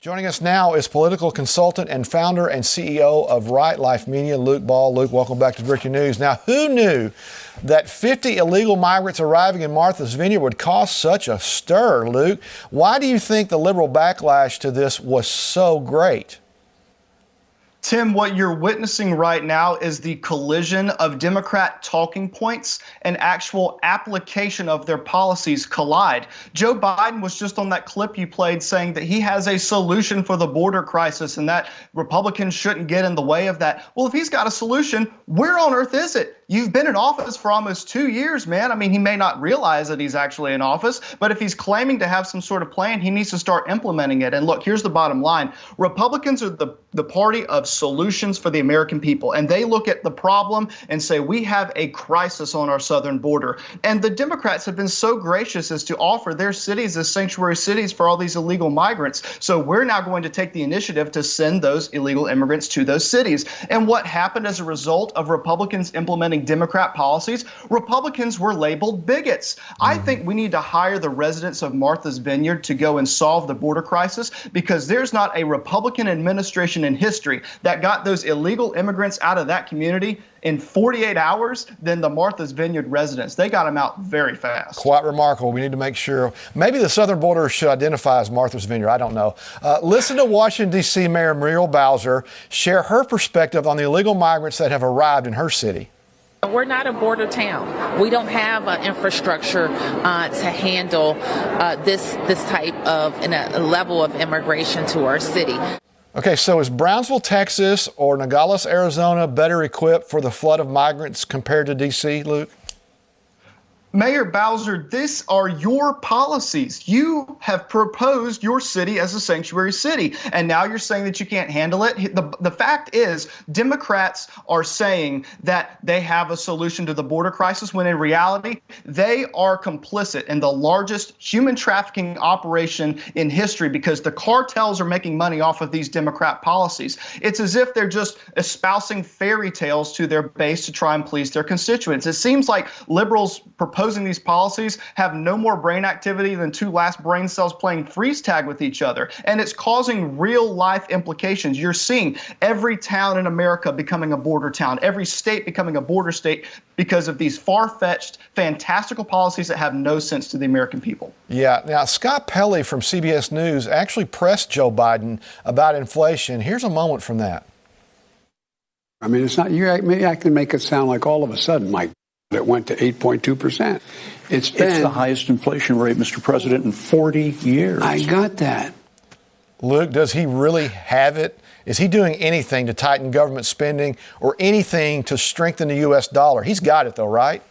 Joining us now is political consultant and founder and CEO of Right Life Media, Luke Ball. Luke, welcome back to Breaking News. Now, who knew that 50 illegal migrants arriving in Martha's Vineyard would cause such a stir, Luke? Why do you think the liberal backlash to this was so great? Tim, what you're witnessing right now is the collision of Democrat talking points and actual application of their policies collide. Joe Biden was just on that clip you played saying that he has a solution for the border crisis and that Republicans shouldn't get in the way of that. Well, if he's got a solution, where on earth is it? You've been in office for almost 2 years, man. I mean, he may not realize that he's actually in office, but if he's claiming to have some sort of plan, he needs to start implementing it. And look, here's the bottom line. Republicans are the party of solutions for the American people, and they look at the problem and say, we have a crisis on our southern border. And the Democrats have been so gracious as to offer their cities as sanctuary cities for all these illegal migrants. So we're now going to take the initiative to send those illegal immigrants to those cities. And what happened as a result of Republicans implementing Democrat policies? Republicans were labeled bigots. I think we need to hire the residents of Martha's Vineyard to go and solve the border crisis, because there's not a Republican administration in history that got those illegal immigrants out of that community in 48 hours than the Martha's Vineyard residents. They got them out very fast. Quite remarkable. We need to make sure. Maybe the southern border should identify as Martha's Vineyard. I don't know. Listen to Washington, D.C. Mayor Muriel Bowser share her perspective on the illegal migrants that have arrived in her city. We're not a border town. We don't have an infrastructure to handle this type of a level of immigration to our city. Okay, so is Brownsville, Texas or Nogales, Arizona better equipped for the flood of migrants compared to D.C., Luke? Mayor Bowser, these are your policies. You have proposed your city as a sanctuary city, and now you're saying that you can't handle it. The fact is, Democrats are saying that they have a solution to the border crisis, when in reality, they are complicit in the largest human trafficking operation in history, because the cartels are making money off of these Democrat policies. It's as if they're just espousing fairy tales to their base to try and please their constituents. It seems like liberals proposing these policies have no more brain activity than two last brain cells playing freeze tag with each other. And it's causing real life implications. You're seeing every town in America becoming a border town, every state becoming a border state, because of these far-fetched, fantastical policies that have no sense to the American people. Yeah. Now, Scott Pelley from CBS News actually pressed Joe Biden about inflation. Here's a moment from that. I mean, it's not, I can make it sound like all of a sudden, Mike, it went to 8.2%. It's the highest inflation rate, Mr. President, in 40 years. I got that. Luke, does he really have it? Is he doing anything to tighten government spending or anything to strengthen the U.S. dollar? He's got it, though, right?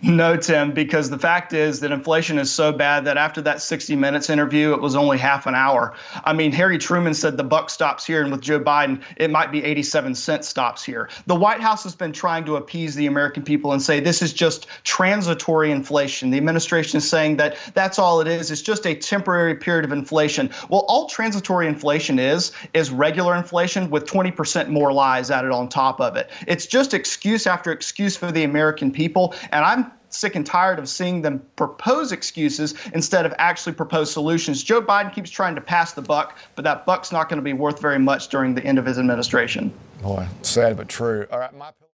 No, Tim, because the fact is that inflation is so bad that after that 60 Minutes interview, it was only half an hour. I mean, Harry Truman said the buck stops here, and with Joe Biden, it might be 87 cents stops here. The White House has been trying to appease the American people and say this is just transitory inflation. The administration is saying that that's all it is. It's just a temporary period of inflation. Well, all transitory inflation is regular inflation with 20% more lies added on top of it. It's just excuse after excuse for the American people, and I'm sick and tired of seeing them propose excuses instead of actually propose solutions. Joe Biden keeps trying to pass the buck, but that buck's not going to be worth very much during the end of his administration. Boy, sad but true. All right,